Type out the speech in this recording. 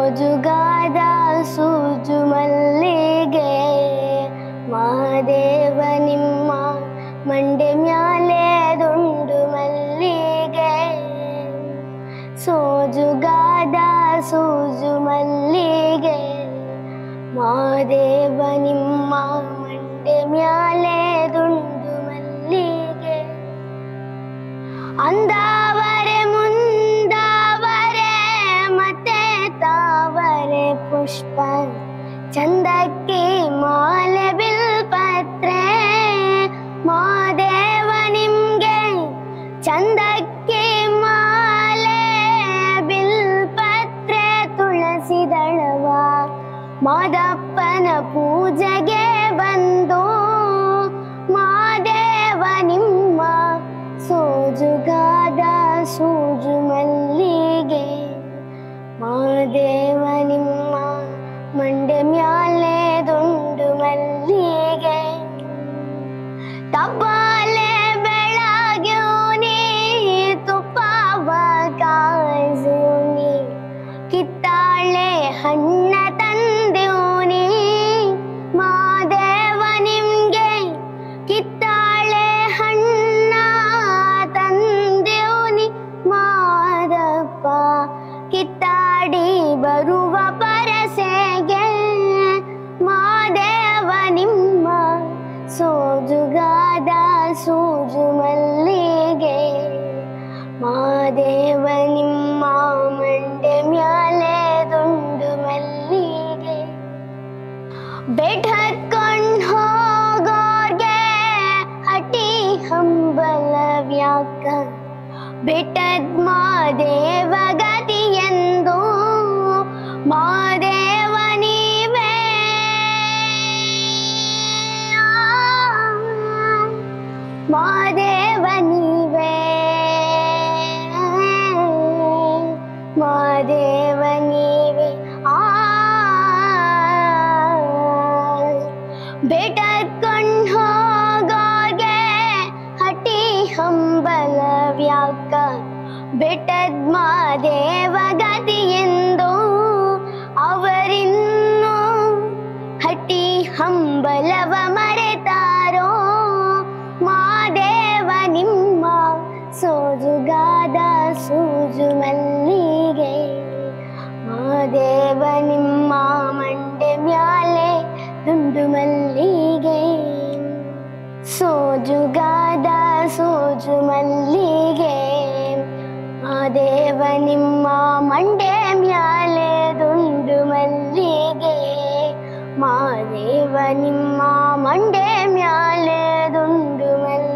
ಸೋಜುಗಾದ ಸೂಜು ಮಲ್ಲಿಗೆ ಮಹಾದೇವ ನಿಮ್ಮ ಮಂಡೆ ಮ್ಯಾಲೆ ದುಂಡು ಮಲ್ಲಿಗೆ ಸೋಜುಗಾದ ಸೂಜು ಮಲ್ಲಿಗೆ ಮಹಾದೇವ ನಿಮ್ಮ ಮಂಡೆ ಮ್ಯಾಲೆ ದುಂಡು ಮಲ್ಲಿಗೆ ಅಂದಾವರೆ ಮುಂದಾವರೆ ಮತ್ತೆ ತಾವರೆ ಪುಷ್ಪ ಚಂದಕ್ಕೆ ಮಾಲೆ ಬಿಲ್ಪತ್ರೆ ಮಹಾದೇವ ನಿಮ್ಗೆ ಚಂದಕ್ಕೆ ಮಾಲೆ ಬಿಲ್ಪತ್ರೆ ತುಳಸಿ ದಳವ ಮಾದಪ್ಪನ ಪೂಜೆಗೆ ಬಂದು ಮಹಾದೇವ ನಿಮ್ಮ ಸೋಜುಗಾದ ಸೂಜು ಮಲ್ಲಿಗೆ ಮಹಾದೇವ ನಿಮ್ಮ ಮಂಡೆ ಮ್ಯಾಲೆ ದುಂಡು ಮಲ್ಲಿಗೆ ತಪ್ಪಾಲೆ ಬೆಳಗ್ಯೂನಿ ತುಪ್ಪವ ಕಾಯಿಸೂನಿ ಕಿತ್ತಾಳೆ ಹಣ್ಣ ತಂದೂನಿ ಮಹಾದೇವ ನಿಮ್ಗೆ ಕಿತ್ತಾಳೆ ಹಣ್ಣ ತಂದೂನಿ ಮಾದಪ್ಪ ಕಿತ್ತಾಡಿ ಬರುವ ಪರಸೆಗೆ ಮಹಾದೇವ ನಿಮ್ಮ ಸೋಜುಗಾದ ಸೂಜು ಮಲ್ಲಿಗೆ ಮಹಾದೇವ ನಿಮ್ಮ ಮಂಡೆ ಮ್ಯಾಲೆ ದುಂಡು ಮಲ್ಲಿಗೆ ಬೆಟ್ ಹತ್ಕೊಂಡ್ ಹೋಗೋರ್ಗೆ ಹಟಿ ಹಂಬಲವ್ಯಾಕ ಬೆಟ್ಟದ್ ಮಹಾದೇವ ಗತಿ ಎಂದು ಮಹಾದೇವ ನೀವೇ ಮಹಾದೇವ ನೀವೇ ಮಹಾದೇವ ನೀವೇ ಬೆಟ್ಟತ್ಕೊಂಡ್ ಹೋಗೋರ್ಗೆ ಹಟಿ ಹಂಬಲವ್ಯಾಕ ಬೆಟ್ಟದ್ ಮಹಾದೇವ ಗತಿ ಎಂದು ಅವರಿನ್ನು ಹಟಿ ಹಂಬಲವ ಮರೆತಾರೋ ಮಹಾದೇವ ನಿಮ್ಮ ಸೋಜುಗಾದ ಸೂಜು ಮಲ್ಲಿಗೆ ಮಹಾದೇವ ನಿಮ್ಮ ಮಂಡೆ ಮ್ಯಾಲೆ ದುಂಡು ಮಲ್ಲಿಗೆ ಸೋಜುಗಾದ ಸೂಜು ಮಲ್ಲಿಗೆ ಮಹಾದೇವ ನಿಮ್ಮ ಮಂಡೆ ಮ್ಯಾಲೆ ದುಂಡು ಮಲ್ಲಿಗೆ ಮಹಾದೇವ ನಿಮ್ಮ ಮಂಡೆ ಮ್ಯಾಲೆ ದುಂಡು ಮಲ್ಲಿಗೆ